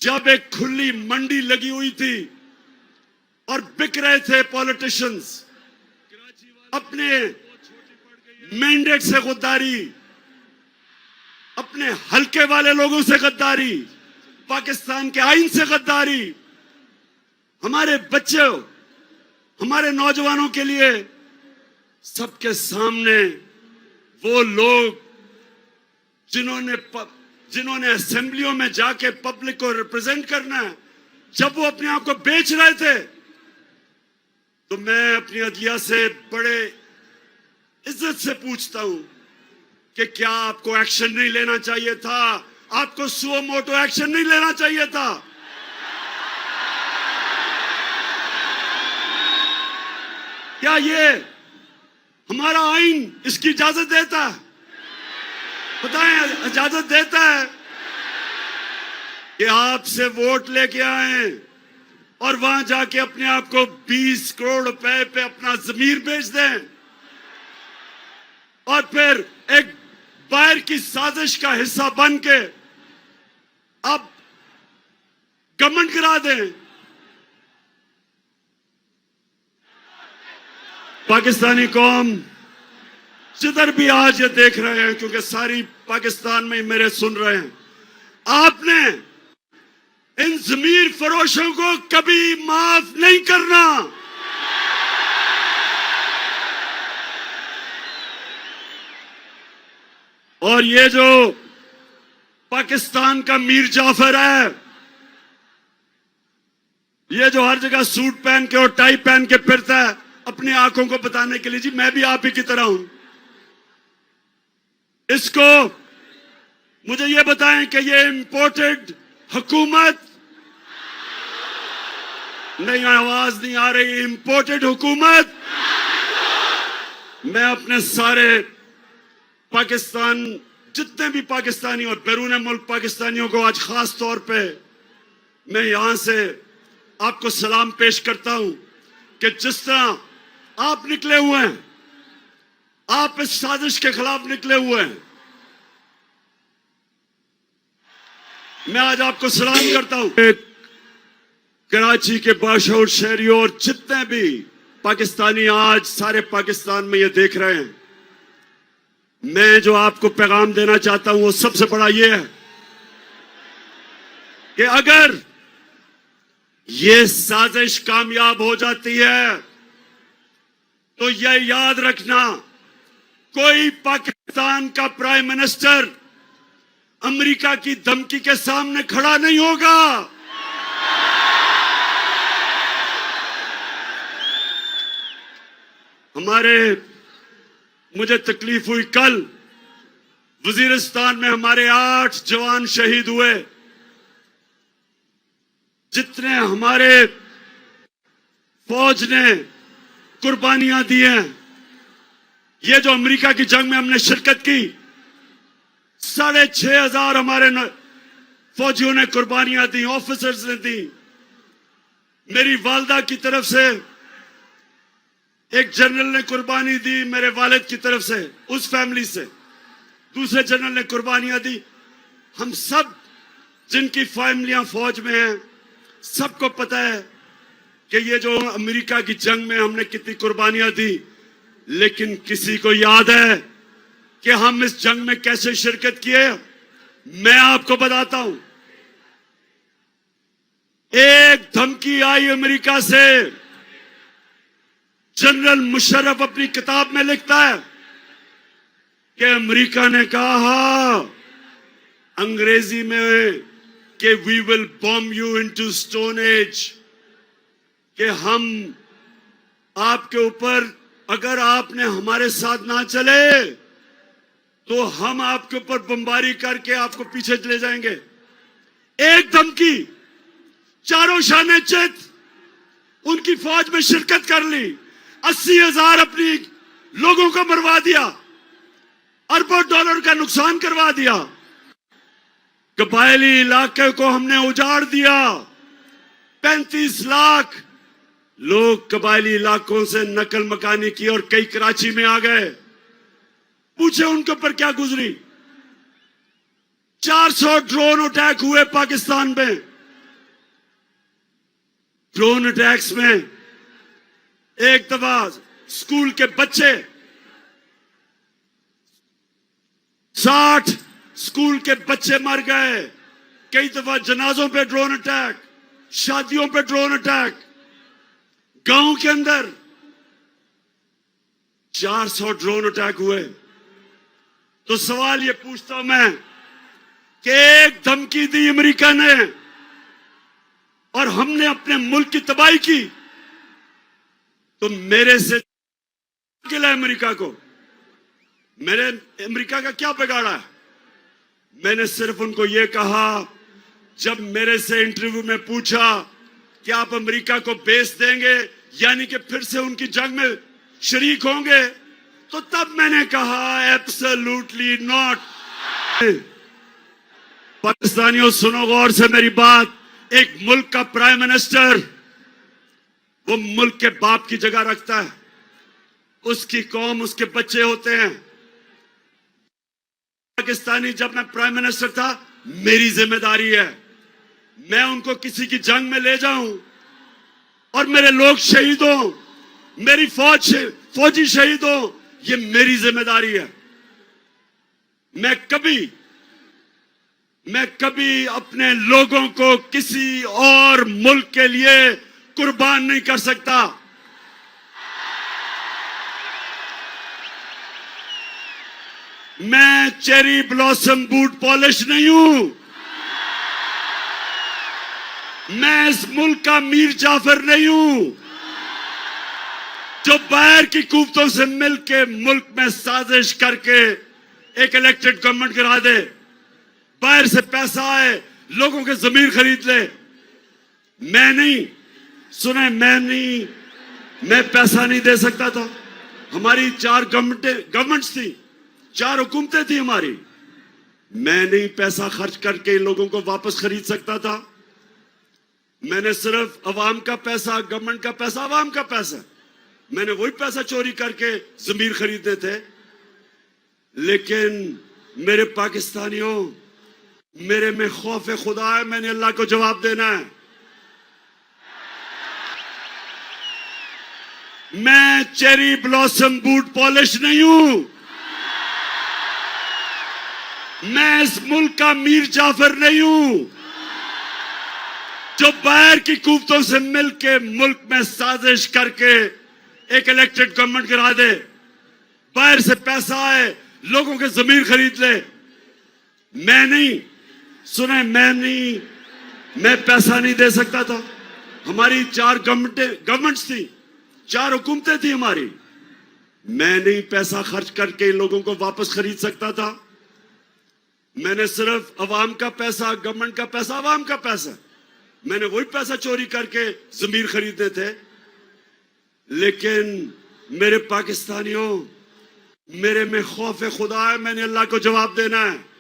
जब एक खुली मंडी लगी हुई थी और बिक रहे थे पॉलिटिशियंस, अपने मैंडेट से गद्दारी, अपने हल्के वाले लोगों से गद्दारी, पाकिस्तान के आईन से गद्दारी, हमारे बच्चों, हमारे नौजवानों के लिए सबके सामने वो लोग जिन्होंने असेंबलियों में जाके पब्लिक को रिप्रेजेंट करना है, जब वो अपने आप को बेच रहे थे, तो मैं अपनी अदलिया से बड़े इज्जत से पूछता हूं कि क्या आपको एक्शन नहीं लेना चाहिए था? आपको सुओ मोटो एक्शन नहीं लेना चाहिए था? क्या ये हमारा आईन इसकी इजाजत देता है? बताएं, इजाजत देता है कि आपसे वोट लेके आए और वहां जाके अपने आप को 20 करोड़ रुपए पे अपना जमीर बेच दें और फिर एक बाहर की साजिश का हिस्सा बन के अब घमंड करा दें? पाकिस्तानी कौम जिधर भी आज ये देख रहे हैं, क्योंकि सारी पाकिस्तान में मेरे सुन रहे हैं, आपने इन जमीर फरोशों को कभी माफ नहीं करना। और ये जो पाकिस्तान का मीर जाफर है, ये जो हर जगह सूट पहन के और टाई पहन के फिरता है अपनी आंखों को बताने के लिए, जी मैं भी आप ही की तरह हूं, इसको मुझे ये बताएं कि ये इंपोर्टेड हुकूमत नहीं, आवाज नहीं आ रही, इंपोर्टेड हुकूमत। मैं अपने सारे पाकिस्तान, जितने भी पाकिस्तानी और बैरून मुल्क पाकिस्तानियों को आज खास तौर पे मैं यहां से आपको सलाम पेश करता हूं कि जिस तरह आप निकले हुए हैं, आप इस साजिश के खिलाफ निकले हुए हैं, मैं आज आपको सलाम करता हूं। कराची के बाशऊर शहरियों और जितने भी पाकिस्तानी आज सारे पाकिस्तान में ये देख रहे हैं, मैं जो आपको पैगाम देना चाहता हूं वो सबसे बड़ा ये है कि अगर ये साजिश कामयाब हो जाती है तो यह याद रखना, कोई पाकिस्तान का प्राइम मिनिस्टर अमेरिका की धमकी के सामने खड़ा नहीं होगा। मुझे तकलीफ हुई, कल वजीरिस्तान में हमारे 8 जवान शहीद हुए। जितने हमारे फौज ने कुर्बानियां दी हैं, ये जो अमेरिका की जंग में हमने शिरकत की, 6,500 हमारे फौजियों ने कुर्बानियां दी, ऑफिसर्स ने दी। मेरी वालदा की तरफ से एक जनरल ने कुर्बानी दी, मेरे वालिद की तरफ से, उस फैमिली से दूसरे जनरल ने कुर्बानियां दी। हम सब जिनकी फैमिलियां फौज में हैं, सबको पता है कि ये जो अमेरिका की जंग में हमने कितनी कुर्बानियां दी, लेकिन किसी को याद है कि हम इस जंग में कैसे शिरकत किए? मैं आपको बताता हूं। एक धमकी आई अमेरिका से, जनरल मुशर्रफ अपनी किताब में लिखता है कि अमेरिका ने कहा अंग्रेजी में कि we will bomb you into stone age, कि हम आपके ऊपर, अगर आपने हमारे साथ ना चले तो हम आपके ऊपर बमबारी करके आपको पीछे चले जाएंगे। एक धमकी, चारों शाने चित उनकी फौज में शिरकत कर ली, 80,000 अपनी लोगों को मरवा दिया, अरबों डॉलर का नुकसान करवा दिया। कबायली इलाके को हमने उजाड़ दिया। 35 लाख लोग कबायली इलाकों से नकल मकानी की और कई कराची में आ गए। पूछे उनके ऊपर क्या गुजरी। 400 ड्रोन अटैक हुए पाकिस्तान में, ड्रोन अटैक्स में एक दफा स्कूल के बच्चे 60 स्कूल के बच्चे मर गए। कई दफा जनाजों पे ड्रोन अटैक, शादियों पे ड्रोन अटैक, गांव के अंदर 400 ड्रोन अटैक हुए। तो सवाल ये पूछता हूं मैं कि एक धमकी दी अमेरिका ने और हमने अपने मुल्क की तबाही की, तो मेरे से गिला अमेरिका को। मेरे अमेरिका का क्या बिगाड़ा है? मैंने सिर्फ उनको यह कहा, जब मेरे से इंटरव्यू में पूछा कि आप अमेरिका को बेस देंगे यानी कि फिर से उनकी जंग में शरीक होंगे, तो तब मैंने कहा एब्सोल्युटली नॉट। पाकिस्तानियों सुनो गौर से मेरी बात। एक मुल्क का प्राइम मिनिस्टर वो मुल्क के बाप की जगह रखता है, उसकी कौम उसके बच्चे होते हैं। पाकिस्तानी जब मैं प्राइम मिनिस्टर था, मेरी जिम्मेदारी है मैं उनको किसी की जंग में ले जाऊं और मेरे लोग शहीद हों, मेरी फौजी शहीद हो, ये मेरी जिम्मेदारी है। मैं कभी अपने लोगों को किसी और मुल्क के लिए कुर्बान नहीं कर सकता। मैं चेरी ब्लॉसम बूट पॉलिश नहीं हूं। मैं इस मुल्क का मीर जाफर नहीं हूं जो बाहर की कुव्वतों से मिलकर मुल्क में साजिश करके एक इलेक्टेड गवर्नमेंट गिरा दे, बाहर से पैसा आए, लोगों के जमीर खरीद ले। मैं नहीं, सुने, मैं पैसा नहीं दे सकता था। हमारी 4 गवर्नमेंट्स थी, 4 हुकूमतें थी हमारी। मैं नहीं पैसा खर्च करके लोगों को वापस खरीद सकता था। मैंने सिर्फ अवाम का पैसा, गवर्नमेंट का पैसा, अवाम का पैसा, मैंने वही पैसा चोरी करके जमीर खरीदे थे। लेकिन मेरे पाकिस्तानियों, मेरे में खौफ खुदा है, मैंने अल्लाह को जवाब देना है। मैं चेरी ब्लॉसम बूट पॉलिश नहीं हूं। मैं इस मुल्क का मीर जाफर नहीं हूं जो बाहर की कुव्वतों से मिलकर मुल्क में साजिश करके एक इलेक्टेड गवर्नमेंट गिरा दे, बाहर से पैसा आए, लोगों के जमीर खरीद ले। मैं नहीं, सुने, मैं पैसा नहीं दे सकता था। हमारी 4 गवर्नमेंट्स थी, 4 हुकूमतें थी हमारी। मैं नहीं पैसा खर्च करके लोगों को वापस खरीद सकता था। मैंने सिर्फ अवाम का पैसा, गवर्नमेंट का पैसा, अवाम का पैसा, मैंने वही पैसा चोरी करके जमीर खरीदे थे। लेकिन मेरे पाकिस्तानियों, मेरे में खौफ खुदा है, मैंने अल्लाह को जवाब देना है।